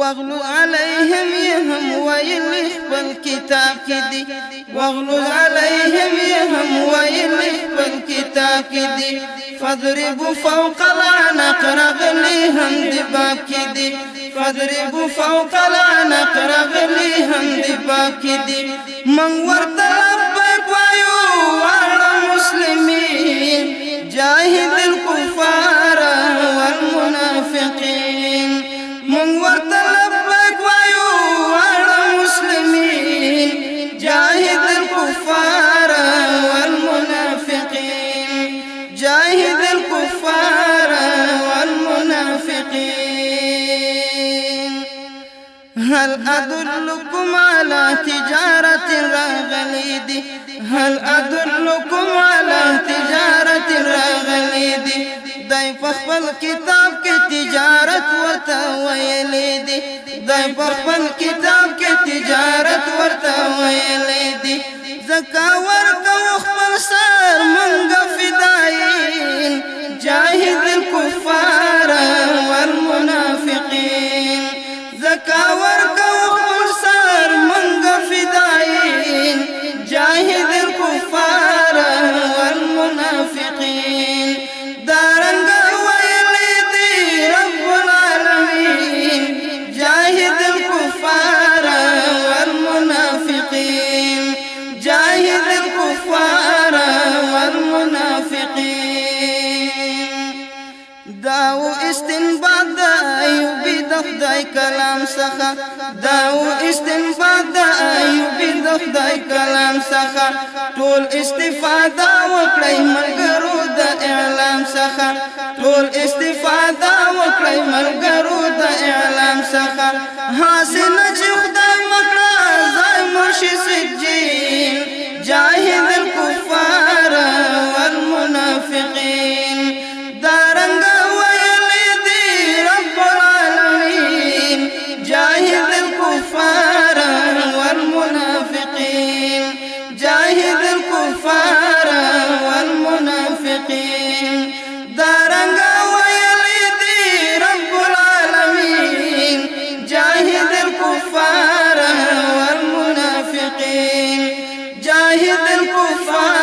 واغلظ عليهم يهم ويلي بالكتاب كدي واغلظ عليهم يهم ويلي بالكتاب كدي فاضربوا فوق العنق رغليهم دباب كدي فاضربوا فوق العنق رغليهم دباب كدي من ورد لبيك ويو على المسلمين جاهد الكفار والمنافقين من ورد لبيك ويو على المسلمين جاهد الكفار والمنافقين جاهد الكفار والمنافقين هل أدلكم على تجارة راغليدي هل أدلكم على تجارة راغليدي دای په خپل کتاب کې تجارت ورته ویلې دي دای په خپل کتاب کې تجارت ورته ویلې دي زکا ورکو خپل سر مونږ فدايين جاهد الكفار والمنافقين زکا ورکو خپل سر مونږ فدايين جاهد الكفار والمنافقين دارنګ ویلې دي رب العالمین جاهد الكفار والمنافقين جاهد الكفار والمنافقين داو استنباط د ایوب د خدای کلام څخه داو استنباط د ایوب د خدای کلام څخه ټول استفاده وکړئ ملګرو د اعلام څخه ټول استفاده وکړئ ملګرو د اعلام څخه حاصل چې خدای مکړه ځای مرشي سجین جاهد الكفار والمنافقين دارنګ ویلې دي رب العالمین جاهد الكفار والمنافقين جاهد الكفار والمنافقين دارنګ ویلې دي رب العالمین جاهد الكفار والمنافقين جاهد الكفار